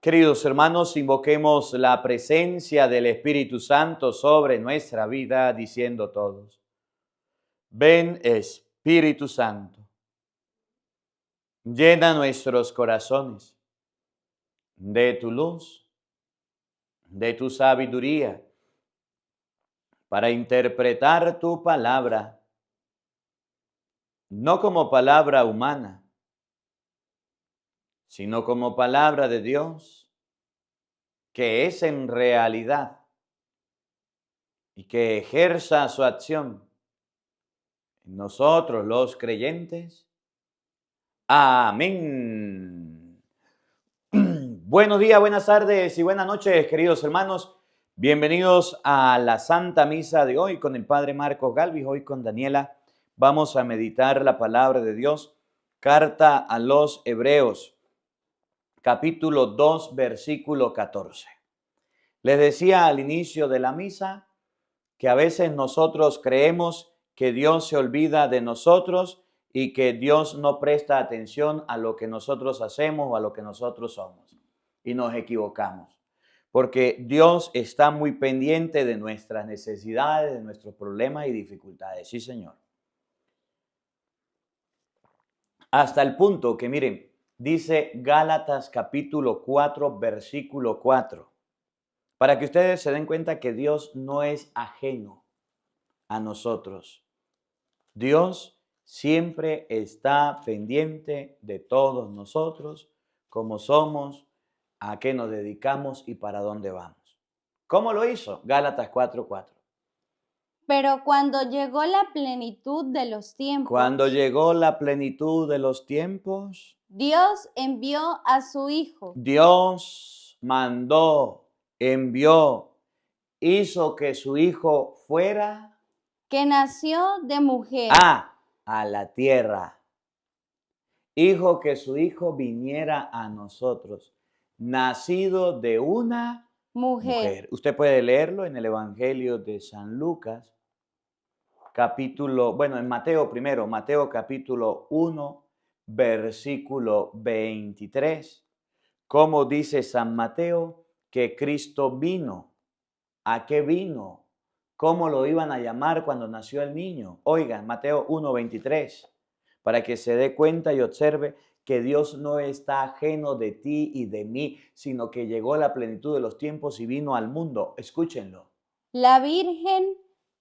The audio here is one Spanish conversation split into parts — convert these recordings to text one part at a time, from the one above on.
Queridos hermanos, invoquemos la presencia del Espíritu Santo sobre nuestra vida, diciendo todos: ven Espíritu Santo, llena nuestros corazones de tu luz, de tu sabiduría, para interpretar tu palabra, no como palabra humana, sino como palabra de Dios, que es en realidad y que ejerza su acción en nosotros los creyentes. Amén. Buenos días, buenas tardes y buenas noches, queridos hermanos. Bienvenidos a la Santa Misa de hoy con el Padre Marcos Galvis. Hoy con Daniela vamos a meditar la palabra de Dios. Carta a los Hebreos, capítulo 2, versículo 14. Les decía al inicio de la misa que a veces nosotros creemos que Dios se olvida de nosotros y que Dios no presta atención a lo que nosotros hacemos o a lo que nosotros somos. Y nos equivocamos, porque Dios está muy pendiente de nuestras necesidades, de nuestros problemas y dificultades. Sí, Señor. Hasta el punto que, miren, dice Gálatas capítulo 4, versículo 4, para que ustedes se den cuenta que Dios no es ajeno a nosotros. Dios siempre está pendiente de todos nosotros, cómo somos, a qué nos dedicamos y para dónde vamos. ¿Cómo lo hizo? Gálatas 4:4. Pero cuando llegó la plenitud de los tiempos, Cuando llegó la plenitud de los tiempos, Dios envió a su Hijo, Dios mandó, envió, hizo que su Hijo fuera que nació de mujer, a la tierra. Hijo que su Hijo viniera a nosotros, nacido de una mujer. Usted puede leerlo en el Evangelio de San Lucas, en Mateo primero, Mateo capítulo 1, versículo 23. ¿Cómo dice San Mateo que Cristo vino? ¿A qué vino? ¿Cómo lo iban a llamar cuando nació el niño? Oigan, Mateo 1, 23. Para que se dé cuenta y observe que Dios no está ajeno de ti y de mí, sino que llegó la plenitud de los tiempos y vino al mundo. Escúchenlo. La Virgen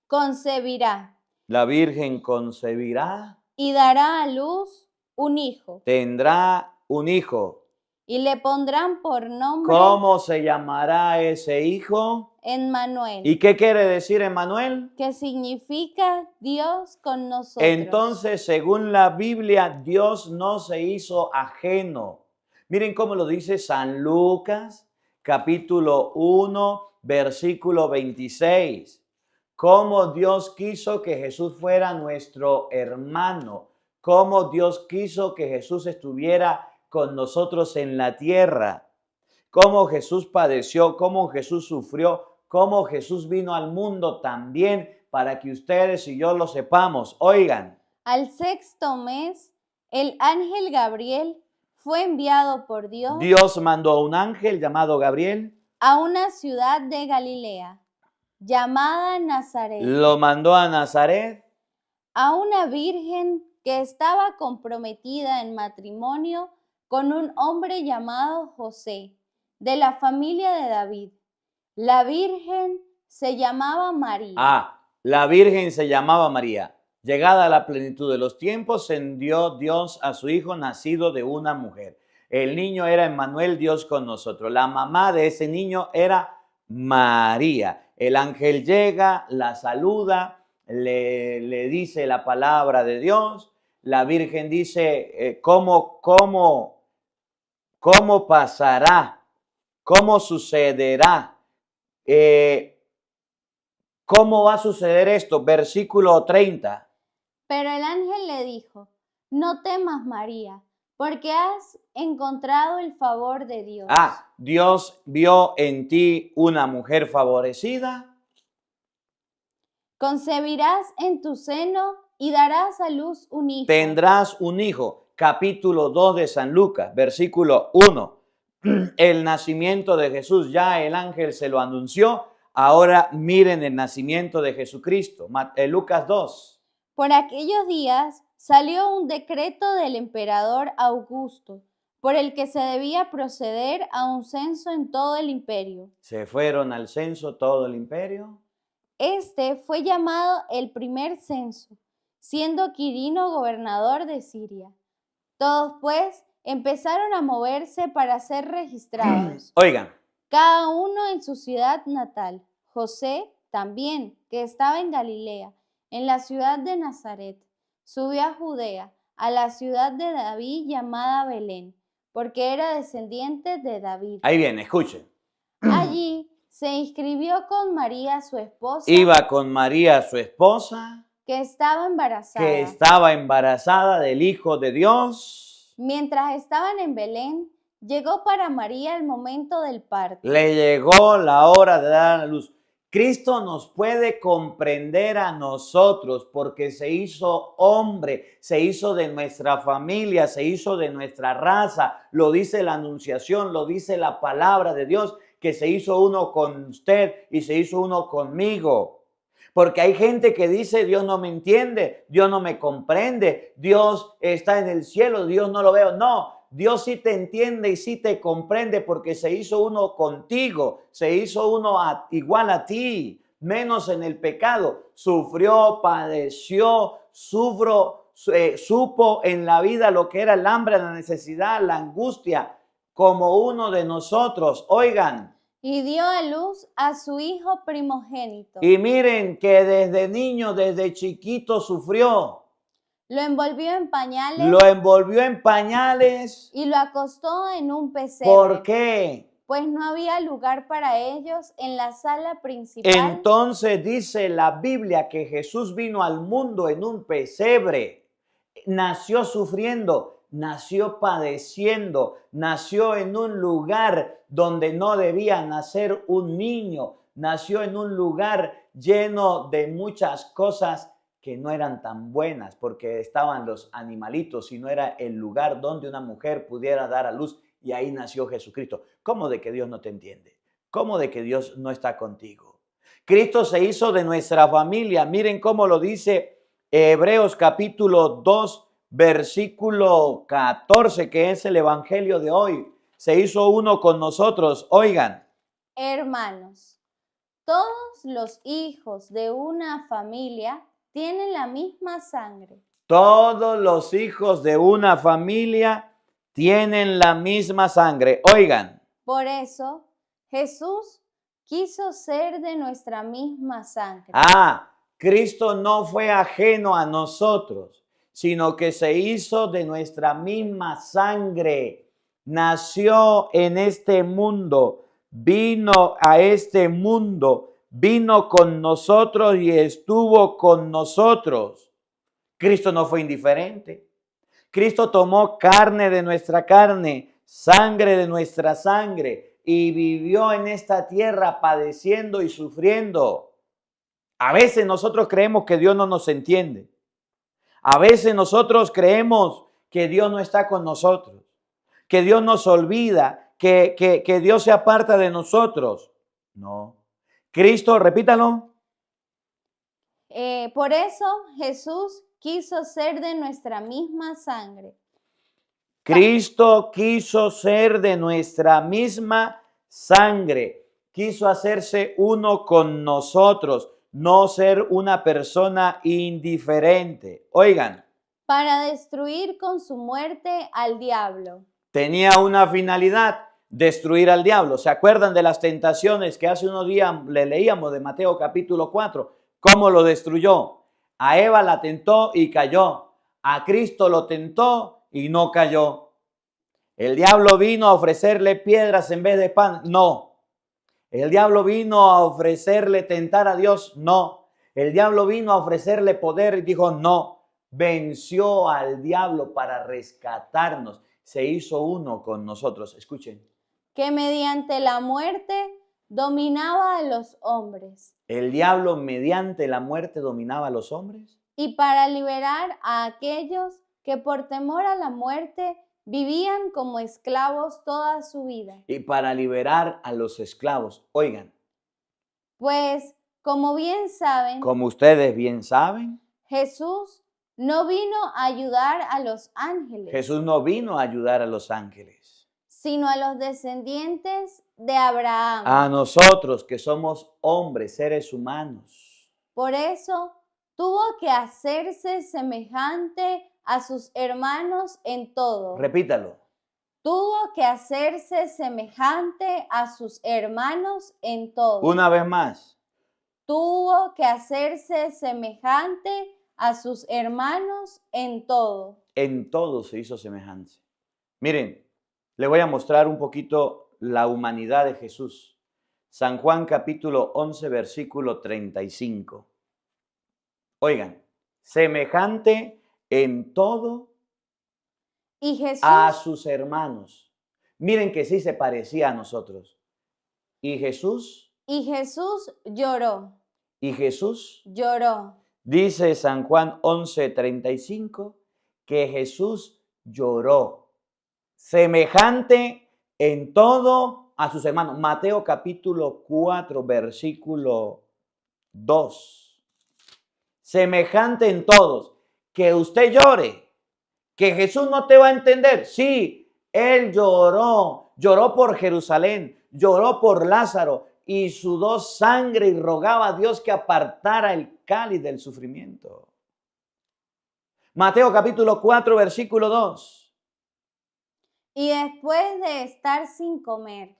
concebirá. La Virgen concebirá. Y dará a luz un hijo. Tendrá un hijo. Y le pondrán por nombre. ¿Cómo se llamará ese hijo? Emmanuel. ¿Y qué quiere decir Emmanuel? Que significa Dios con nosotros. Entonces, según la Biblia, Dios no se hizo ajeno. Miren cómo lo dice San Lucas, capítulo 1, versículo 26. Cómo Dios quiso que Jesús fuera nuestro hermano. Cómo Dios quiso que Jesús estuviera con nosotros en la tierra. Cómo Jesús padeció, cómo Jesús sufrió, cómo Jesús vino al mundo también para que ustedes y yo lo sepamos. Oigan. Al sexto mes, el ángel Gabriel fue enviado por Dios. Dios mandó a un ángel llamado Gabriel a una ciudad de Galilea llamada Nazaret. Lo mandó a Nazaret. A una virgen que estaba comprometida en matrimonio con un hombre llamado José, de la familia de David. La virgen se llamaba María. La virgen se llamaba María. Llegada a la plenitud de los tiempos, envió Dios a su hijo nacido de una mujer. El niño era Emmanuel, Dios con nosotros. La mamá de ese niño era María. El ángel llega, la saluda, le dice la palabra de Dios. La virgen dice, ¿cómo pasará? ¿Cómo sucederá? ¿Cómo va a suceder esto? Versículo 30. Pero el ángel le dijo, no temas, María, porque has encontrado el favor de Dios. Dios vio en ti una mujer favorecida. Concebirás en tu seno y darás a luz un hijo. Tendrás un hijo. Capítulo 2 de San Lucas, versículo 1. el nacimiento de Jesús. Ya el ángel se lo anunció. Ahora miren el nacimiento de Jesucristo. Lucas 2. Por aquellos días salió un decreto del emperador Augusto, por el que se debía proceder a un censo en todo el imperio. Se fueron al censo todo el imperio. Este fue llamado el primer censo, siendo Quirino gobernador de Siria. Todos, pues, empezaron a moverse para ser registrados, Oigan, cada uno en su ciudad natal. José también, que estaba en Galilea, en la ciudad de Nazaret, subió a Judea, a la ciudad de David llamada Belén, porque era descendiente de David. ahí viene, escuchen. Allí se inscribió con María, su esposa, Iba con María, su esposa, que estaba embarazada. que estaba embarazada del Hijo de Dios. Mientras estaban en Belén, llegó para María el momento del parto. Le llegó la hora de dar a luz. Cristo nos puede comprender a nosotros porque se hizo hombre, se hizo de nuestra familia, se hizo de nuestra raza. Lo dice la Anunciación, lo dice la palabra de Dios, que se hizo uno con usted y se hizo uno conmigo. Porque hay gente que dice, Dios no me entiende, Dios no me comprende, Dios está en el cielo, Dios no lo veo. No, Dios sí te entiende y sí te comprende porque se hizo uno contigo, se hizo uno igual a ti, menos en el pecado. Sufrió, padeció, supo en la vida lo que era el hambre, la necesidad, la angustia, como uno de nosotros. Oigan. Y dio a luz a su hijo primogénito. Y miren que desde niño, desde chiquito sufrió. Lo envolvió en pañales. Lo envolvió en pañales. Y lo acostó en un pesebre. ¿Por qué? Pues no había lugar para ellos en la sala principal. Entonces dice la Biblia que Jesús vino al mundo en un pesebre. Nació sufriendo, nació padeciendo, nació en un lugar donde no debía nacer un niño, nació en un lugar lleno de muchas cosas que no eran tan buenas porque estaban los animalitos y no era el lugar donde una mujer pudiera dar a luz, y ahí nació Jesucristo. ¿Cómo de que Dios no te entiende? ¿Cómo de que Dios no está contigo? Cristo se hizo de nuestra familia. Miren cómo lo dice Hebreos capítulo 2, versículo 14, que es el evangelio de hoy. Se hizo uno con nosotros. Oigan. Hermanos, todos los hijos de una familia tienen la misma sangre. Todos los hijos de una familia tienen la misma sangre. Oigan. Por eso, Jesús quiso ser de nuestra misma sangre. Cristo no fue ajeno a nosotros, sino que se hizo de nuestra misma sangre. Nació en este mundo, vino a este mundo, vino con nosotros y estuvo con nosotros. Cristo no fue indiferente. Cristo tomó carne de nuestra carne, sangre de nuestra sangre y vivió en esta tierra padeciendo y sufriendo. A veces nosotros creemos que Dios no nos entiende. A veces nosotros creemos que Dios no está con nosotros, que Dios nos olvida, que Dios se aparta de nosotros. No. Cristo, repítalo. Por eso Jesús quiso ser de nuestra misma sangre. Cristo quiso ser de nuestra misma sangre. Quiso hacerse uno con nosotros, no ser una persona indiferente. Oigan. Para destruir con su muerte al diablo. Tenía una finalidad, destruir al diablo. ¿Se acuerdan de las tentaciones que hace unos días le leíamos de Mateo capítulo 4? ¿Cómo lo destruyó? A Eva la tentó y cayó. A Cristo lo tentó y no cayó. El diablo vino a ofrecerle piedras en vez de pan. No. El diablo vino a ofrecerle tentar a Dios. No. El diablo vino a ofrecerle poder y dijo no. Venció al diablo para rescatarnos. Se hizo uno con nosotros. Escuchen. Que mediante la muerte dominaba a los hombres. ¿El diablo mediante la muerte dominaba a los hombres? Y para liberar a aquellos que por temor a la muerte vivían como esclavos toda su vida. Y para liberar a los esclavos, oigan, Pues, como bien saben, como ustedes bien saben, Jesús no vino a ayudar a los ángeles, Jesús no vino a ayudar a los ángeles, sino a los descendientes de Abraham. a nosotros que somos hombres, seres humanos. Por eso tuvo que hacerse semejante a sus hermanos en todo. Repítalo. Tuvo que hacerse semejante a sus hermanos en todo. Una vez más. Tuvo que hacerse semejante a sus hermanos en todo. En todo se hizo semejante. Miren, le voy a mostrar un poquito la humanidad de Jesús. San Juan capítulo 11, versículo 35. Oigan, semejante en todo Y Jesús, a sus hermanos. Miren que sí se parecía a nosotros. Y Jesús, lloró. y Jesús, Lloró. dice San Juan 11:35, que Jesús lloró. Semejante en todo a sus hermanos. Mateo capítulo 4, versículo 2. Semejante en todos. Que usted llore. Que Jesús no te va a entender. Sí, Él lloró. Lloró por Jerusalén. Lloró por Lázaro. Y sudó sangre y rogaba a Dios que apartara el cáliz del sufrimiento. Mateo capítulo 4, versículo 2. Y después de estar sin comer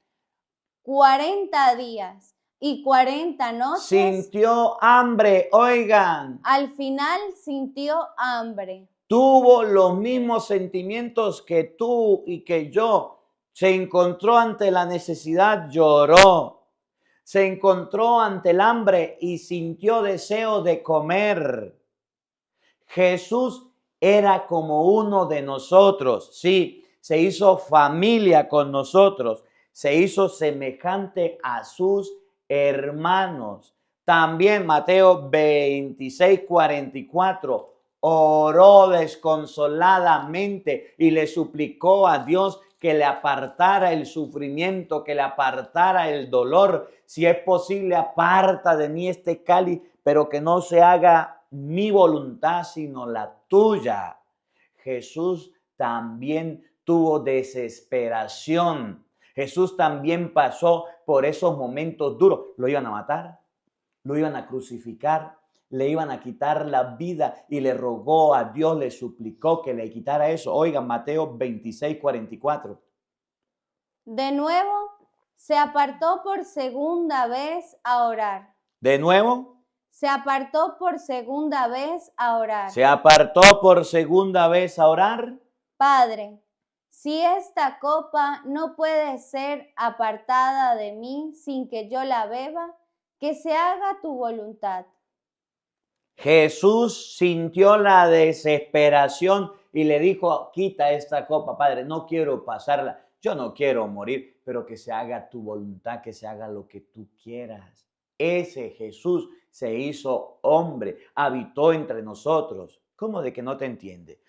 40 días y 40 noches, Sintió hambre, oigan. al final sintió hambre. Tuvo los mismos sentimientos que tú y que yo. Se encontró ante la necesidad, lloró. Se encontró ante el hambre y sintió deseo de comer. Jesús era como uno de nosotros, sí, se hizo familia con nosotros, se hizo semejante a sus hermanos. También Mateo 26:44, oró desconsoladamente y le suplicó a Dios que le apartara el sufrimiento, que le apartara el dolor. Si es posible, aparta de mí este cáliz, pero que no se haga mi voluntad, sino la tuya. Jesús también tuvo desesperación. Jesús también pasó por esos momentos duros. Lo iban a matar, lo iban a crucificar, le iban a quitar la vida y le rogó a Dios, le suplicó que le quitara eso. Oigan, Mateo 26:44. De nuevo, se apartó por segunda vez a orar. De nuevo, Se apartó por segunda vez a orar. se apartó por segunda vez a orar. Padre, si esta copa no puede ser apartada de mí sin que yo la beba, que se haga tu voluntad. Jesús sintió la desesperación y le dijo, quita esta copa, Padre, no quiero pasarla, yo no quiero morir, pero que se haga tu voluntad, que se haga lo que tú quieras. Ese Jesús se hizo hombre, habitó entre nosotros. ¿Cómo de que no te entiende?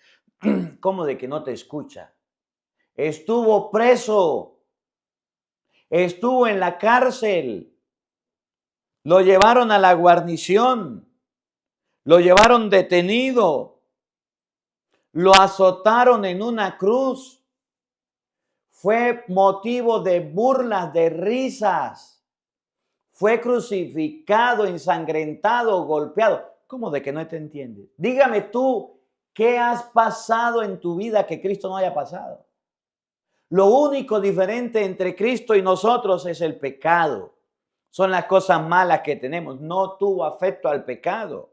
¿Cómo de que no te escucha? Estuvo preso, estuvo en la cárcel, lo llevaron a la guarnición, lo llevaron detenido, lo azotaron en una cruz, fue motivo de burlas, de risas, fue crucificado, ensangrentado, golpeado. ¿Cómo de que no te entiendes? Dígame tú, ¿qué has pasado en tu vida que Cristo no haya pasado? Lo único diferente entre Cristo y nosotros es el pecado. Son las cosas malas que tenemos. No tuvo afecto al pecado.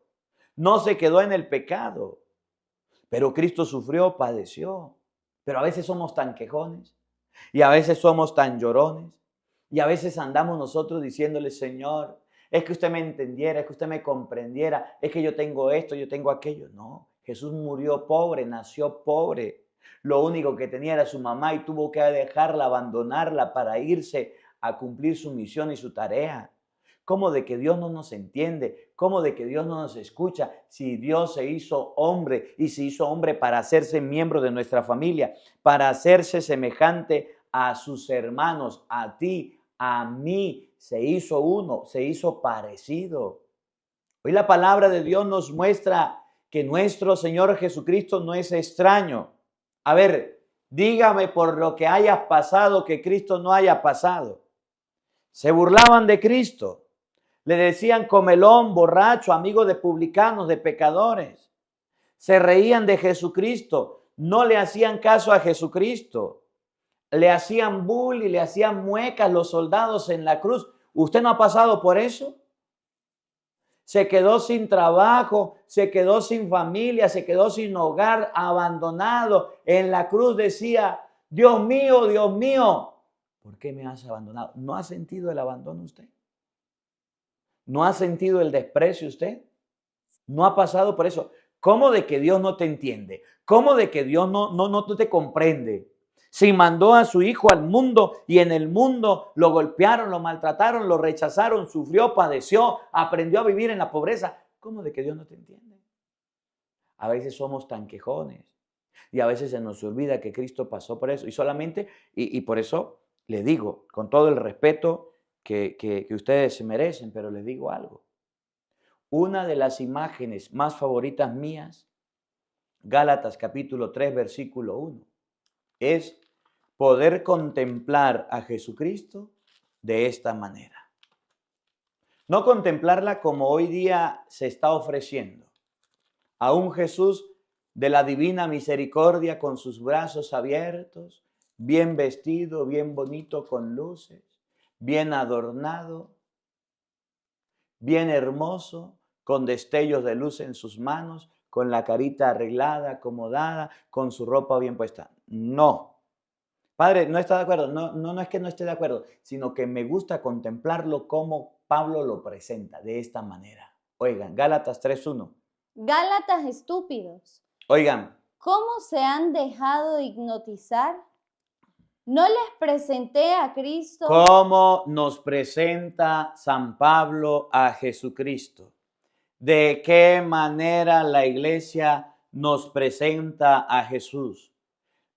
No se quedó en el pecado. Pero Cristo sufrió, padeció. Pero a veces somos tan quejones. Y a veces somos tan llorones. Y a veces andamos nosotros diciéndole, Señor, es que usted me entendiera, es que usted me comprendiera, es que yo tengo esto, yo tengo aquello. No, Jesús murió pobre, nació pobre. Lo único que tenía era su mamá y tuvo que dejarla, abandonarla para irse a cumplir su misión y su tarea. ¿Cómo de que Dios no nos entiende? ¿Cómo de que Dios no nos escucha? Si Dios se hizo hombre y se hizo hombre para hacerse miembro de nuestra familia, para hacerse semejante a sus hermanos, a ti, a mí, se hizo uno, se hizo parecido. Hoy la palabra de Dios nos muestra que nuestro Señor Jesucristo no es extraño. A ver, dígame por lo que hayas pasado que Cristo no haya pasado. Se burlaban de Cristo. Le decían comelón, borracho, amigo de publicanos, de pecadores. Se reían de Jesucristo. No le hacían caso a Jesucristo. Le hacían bullying, le hacían muecas los soldados en la cruz. ¿Usted no ha pasado por eso? Se quedó sin trabajo, se quedó sin familia, se quedó sin hogar, abandonado. En la cruz decía, Dios mío, ¿por qué me has abandonado? ¿No ha sentido el abandono usted? ¿No ha sentido el desprecio usted? ¿No ha pasado por eso? ¿Cómo de que Dios no te entiende? ¿Cómo de que Dios no te comprende? Si mandó a su hijo al mundo y en el mundo lo golpearon, lo maltrataron, lo rechazaron, sufrió, padeció, aprendió a vivir en la pobreza. ¿Cómo de que Dios no te entiende? A veces somos tan quejones y a veces se nos olvida que Cristo pasó por eso. Y solamente, y por eso le digo, con todo el respeto que ustedes se merecen, pero les digo algo. Una de las imágenes más favoritas mías, Gálatas capítulo 3, versículo 1, es poder contemplar a Jesucristo de esta manera. No contemplarla como hoy día se está ofreciendo, a un Jesús de la divina misericordia con sus brazos abiertos, bien vestido, bien bonito con luces, bien adornado, bien hermoso, con destellos de luz en sus manos, con la carita arreglada, acomodada, con su ropa bien puesta. No. Padre, no está de acuerdo. No es que no esté de acuerdo, sino que me gusta contemplarlo como Pablo lo presenta, de esta manera. Oigan, Gálatas 3:1. Gálatas estúpidos, Oigan, ¿cómo se han dejado hipnotizar? ¿No les presenté a Cristo? ¿cómo nos presenta San Pablo a Jesucristo? ¿De qué manera la iglesia nos presenta a Jesús?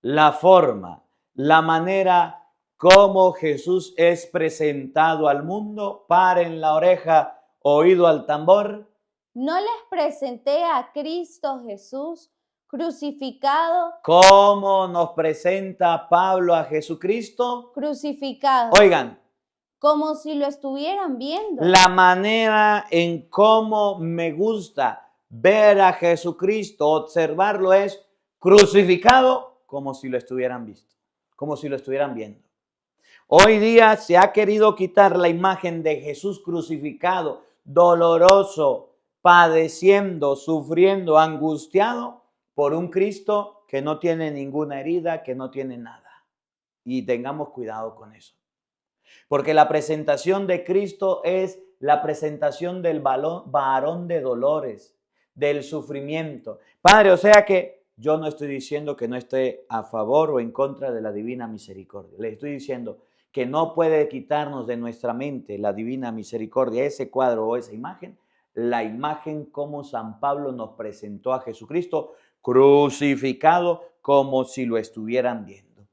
La forma, la manera como Jesús es presentado al mundo, paren la oreja, oído al tambor. ¿No les presenté a Cristo Jesús crucificado? ¿Cómo nos presenta Pablo a Jesucristo? Crucificado. Oigan, Como si lo estuvieran viendo. la manera en cómo me gusta ver a Jesucristo, observarlo es crucificado como si lo estuvieran visto, como si lo estuvieran viendo. Hoy día se ha querido quitar la imagen de Jesús crucificado, doloroso, padeciendo, sufriendo, angustiado por un Cristo que no tiene ninguna herida, que no tiene nada. Y tengamos cuidado con eso. Porque la presentación de Cristo es la presentación del varón de dolores, del sufrimiento. Padre, o sea que yo no estoy diciendo que no esté a favor o en contra de la divina misericordia. Le estoy diciendo que no puede quitarnos de nuestra mente la divina misericordia, ese cuadro o esa imagen, la imagen como San Pablo nos presentó a Jesucristo crucificado como si lo estuvieran viendo.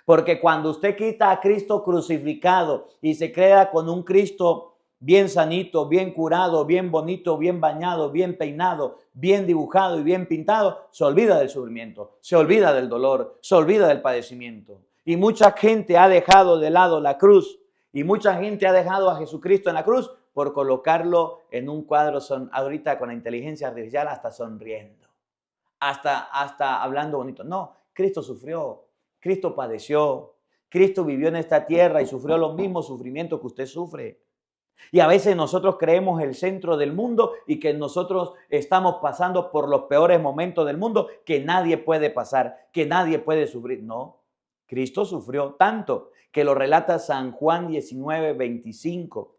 Porque cuando usted quita a Cristo crucificado y se queda con un Cristo bien sanito, bien curado, bien bonito, bien bañado, bien peinado, bien dibujado y bien pintado, se olvida del sufrimiento, se olvida del dolor, se olvida del padecimiento. Y mucha gente ha dejado de lado la cruz y mucha gente ha dejado a Jesucristo en la cruz por colocarlo en un cuadro, ahorita con la inteligencia artificial, hasta sonriendo, hasta hablando bonito. No, Cristo sufrió. Cristo padeció, Cristo vivió en esta tierra y sufrió los mismos sufrimientos que usted sufre. Y a veces nosotros creemos el centro del mundo y que nosotros estamos pasando por los peores momentos del mundo, que nadie puede pasar, que nadie puede sufrir. No, Cristo sufrió tanto que lo relata San Juan 19:25,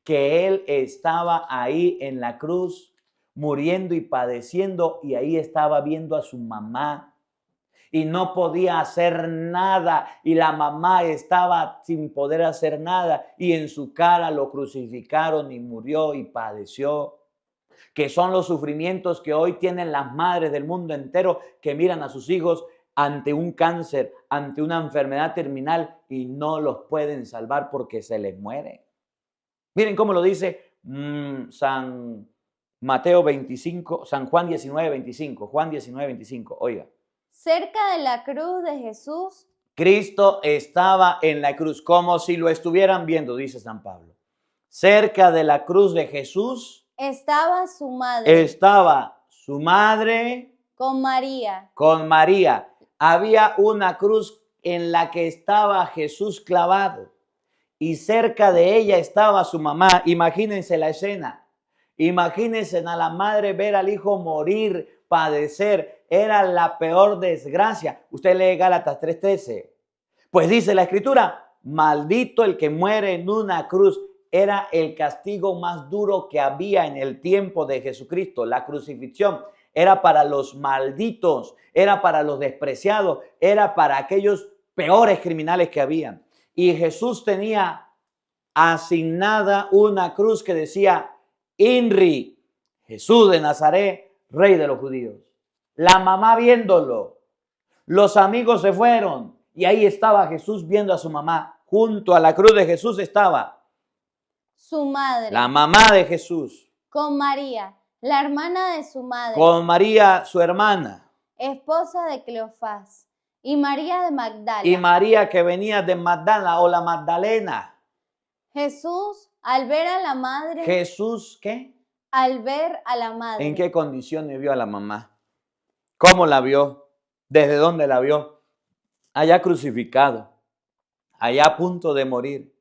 que Él estaba ahí en la cruz, muriendo y padeciendo, y ahí estaba viendo a su mamá. y no podía hacer nada y la mamá estaba sin poder hacer nada y en su cara lo crucificaron y murió y padeció. Que son los sufrimientos que hoy tienen las madres del mundo entero que miran a sus hijos ante un cáncer, ante una enfermedad terminal y no los pueden salvar porque se les muere. Miren cómo lo dice San Mateo 25, San Juan 19, 25. Juan 19, 25. Oiga. Cerca de la cruz de Jesús, Cristo estaba en la cruz, como si lo estuvieran viendo, dice San Pablo. Cerca de la cruz de Jesús estaba su madre estaba su madre con María. con María. Había una cruz en la que estaba Jesús clavado y cerca de ella estaba su mamá. Imagínense la escena. Imagínense a la madre ver al hijo morir, padecer. Era la peor desgracia. Usted lee Gálatas 3:13. Pues dice la Escritura, maldito el que muere en una cruz. Era el castigo más duro que había en el tiempo de Jesucristo. La crucifixión era para los malditos, era para los despreciados, era para aquellos peores criminales que habían. Y Jesús tenía asignada una cruz que decía, INRI, Jesús de Nazaret, Rey de los judíos. La mamá viéndolo, los amigos se fueron y ahí estaba Jesús viendo a su mamá. Junto a la cruz de Jesús estaba Su madre la mamá de Jesús, con María, la hermana de su madre, con María, su hermana, esposa de Cleofás, y María de Magdala. y María que venía de Magdala o la Magdalena. Jesús, al ver a la madre, Jesús, ¿qué? al ver a la madre, ¿En qué condiciones vio a la mamá? ¿Cómo la vio? ¿Desde dónde la vio? Allá crucificado, allá a punto de morir.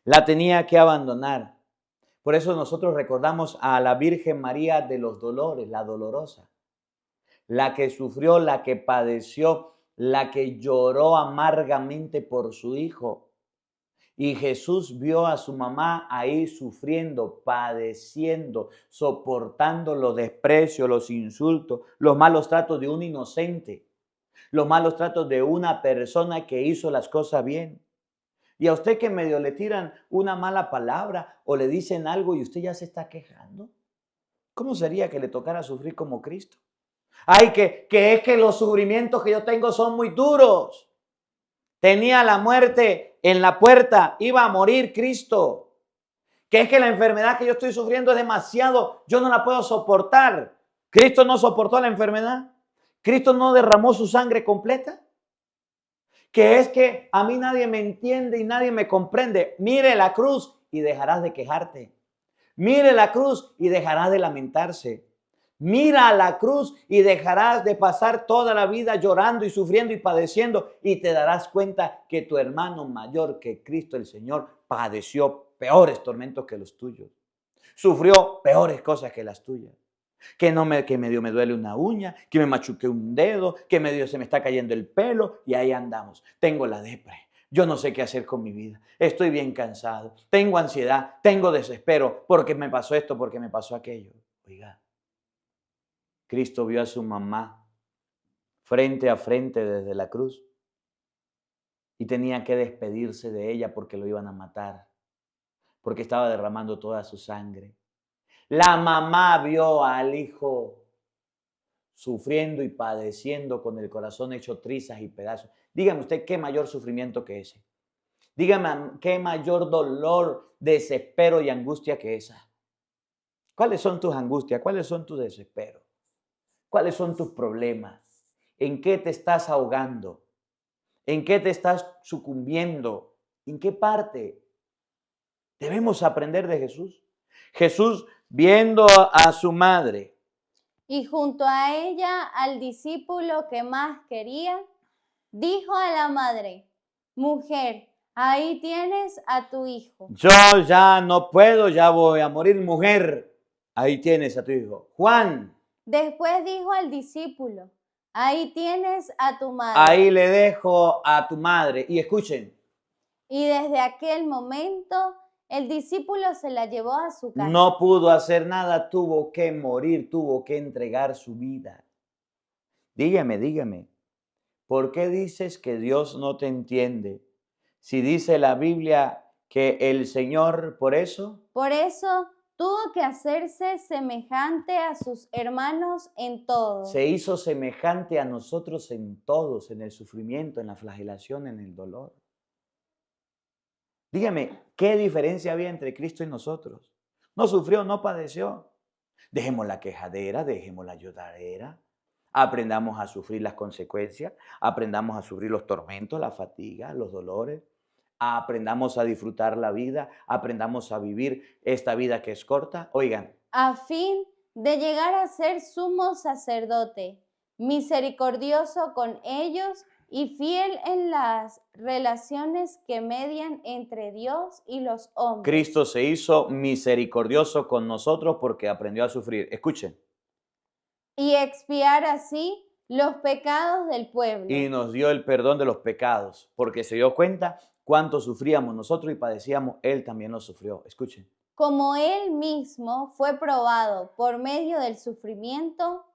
La tenía que abandonar. Por eso nosotros recordamos a la Virgen María de los Dolores, la dolorosa, la que sufrió, la que padeció, la que lloró amargamente por su hijo. Y Jesús vio a su mamá ahí sufriendo, padeciendo, soportando los desprecios, los insultos, los malos tratos de un inocente, los malos tratos de una persona que hizo las cosas bien. Y a usted que medio le tiran una mala palabra o le dicen algo y usted ya se está quejando. ¿Cómo sería que le tocara sufrir como Cristo? Ay, que es que los sufrimientos que yo tengo son muy duros. Tenía la muerte en la puerta, iba a morir Cristo. Que es que la enfermedad que yo estoy sufriendo es demasiado, yo no la puedo soportar. ¿Cristo no soportó la enfermedad? ¿Cristo no derramó su sangre completa? Que es que a mí nadie me entiende y nadie me comprende. Mire la cruz y dejarás de quejarte. Mire la cruz y dejarás de lamentarse. Mira la cruz y dejarás de pasar toda la vida llorando y sufriendo y padeciendo y te darás cuenta que tu hermano mayor que Cristo el Señor padeció peores tormentos que los tuyos. Sufrió peores cosas que las tuyas. Que medio me duele una uña, que me machuqué un dedo, que medio se me está cayendo el pelo y ahí andamos. Tengo la depre. Yo no sé qué hacer con mi vida. Estoy bien cansado. Tengo ansiedad, tengo desespero porque me pasó esto, porque me pasó aquello. Oiga, Cristo vio a su mamá frente a frente desde la cruz y tenía que despedirse de ella porque lo iban a matar, porque estaba derramando toda su sangre. La mamá vio al hijo sufriendo y padeciendo con el corazón hecho trizas y pedazos. Dígame usted qué mayor sufrimiento que ese. Dígame qué mayor dolor, desespero y angustia que esa. ¿Cuáles son tus angustias? ¿Cuáles son tus desesperos? ¿Cuáles son tus problemas? ¿En qué te estás ahogando? ¿En qué te estás sucumbiendo? ¿En qué parte? Debemos aprender de Jesús. Jesús viendo a su madre. Y junto a ella al discípulo que más quería, dijo a la madre, mujer, ahí tienes a tu hijo. Yo ya no puedo, ya voy a morir, mujer. Ahí tienes a tu hijo. Juan. Después dijo al discípulo, ahí tienes a tu madre. Ahí le dejo a tu madre. Y escuchen. Y desde aquel momento el discípulo se la llevó a su casa. No pudo hacer nada, tuvo que morir, tuvo que entregar su vida. Dígame, ¿por qué dices que Dios no te entiende? Si dice la Biblia que el Señor, por eso, Por eso tuvo que hacerse semejante a sus hermanos en todo. se hizo semejante a nosotros en todos, en el sufrimiento, en la flagelación, en el dolor. Dígame, ¿qué diferencia había entre Cristo y nosotros? No sufrió, no padeció. Dejemos la quejadera, dejemos la lloradera. Aprendamos a sufrir las consecuencias, aprendamos a sufrir los tormentos, la fatiga, los dolores. Aprendamos a disfrutar la vida, aprendamos a vivir esta vida que es corta. Oigan, A fin de llegar a ser sumo sacerdote, misericordioso con ellos y fiel en las relaciones que median entre Dios y los hombres. Cristo se hizo misericordioso con nosotros porque aprendió a sufrir. Escuchen. Y expiar así los pecados del pueblo. Y nos dio el perdón de los pecados, porque se dio cuenta cuánto sufríamos nosotros y padecíamos, Él también lo sufrió. Escuchen. Como Él mismo fue probado por medio del sufrimiento,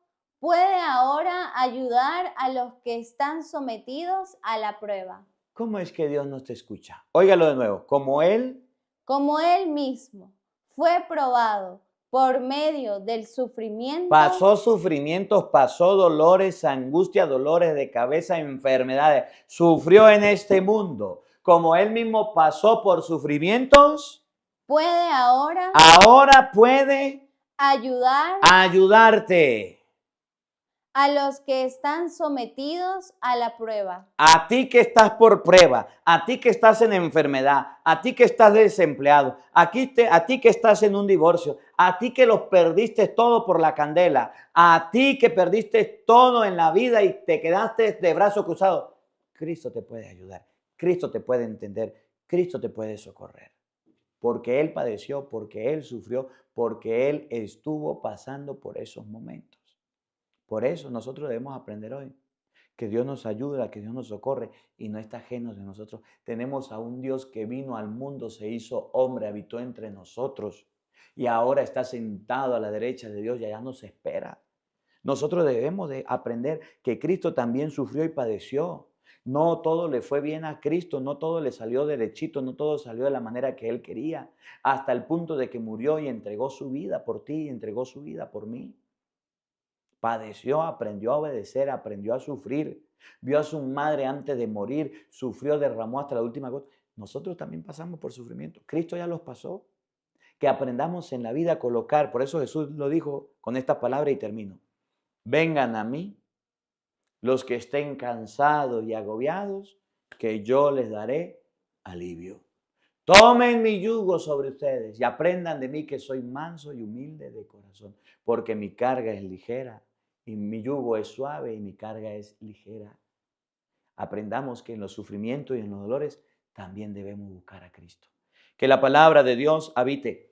puede ahora ayudar a los que están sometidos a la prueba. ¿Cómo es que Dios nos te escucha? Óigalo de nuevo. Como Él Como Él mismo fue probado por medio del sufrimiento, pasó sufrimientos, pasó dolores, angustia, dolores de cabeza, enfermedades, sufrió en este mundo. Como Él mismo pasó por sufrimientos, puede ahora ahora puede ayudar ayudarte. a los que están sometidos a la prueba. A ti que estás por prueba, a ti que estás en enfermedad, a ti que estás desempleado, a ti que estás en un divorcio, a ti que los perdiste todo por la candela, a ti que perdiste todo en la vida y te quedaste de brazo cruzado. Cristo te puede ayudar, Cristo te puede entender, Cristo te puede socorrer. Porque Él padeció, porque Él sufrió, porque Él estuvo pasando por esos momentos. Por eso nosotros debemos aprender hoy que Dios nos ayuda, que Dios nos socorre y no está ajeno de nosotros. Tenemos a un Dios que vino al mundo, se hizo hombre, habitó entre nosotros y ahora está sentado a la derecha de Dios y allá nos espera. Nosotros debemos de aprender que Cristo también sufrió y padeció. No todo le fue bien a Cristo, no todo le salió derechito, no todo salió de la manera que Él quería, hasta el punto de que murió y entregó su vida por ti y entregó su vida por mí. Padeció, aprendió a obedecer, aprendió a sufrir. Vio a su madre antes de morir, sufrió, derramó hasta la última gota. Nosotros también pasamos por sufrimiento. Cristo ya los pasó. Que aprendamos en la vida a colocar, por eso Jesús lo dijo con esta palabra y termino. Vengan a mí los que estén cansados y agobiados, que yo les daré alivio. Tomen mi yugo sobre ustedes y aprendan de mí que soy manso y humilde de corazón, porque mi carga es ligera y mi yugo es suave y mi carga es ligera. Aprendamos que en los sufrimientos y en los dolores también debemos buscar a Cristo. Que la palabra de Dios habite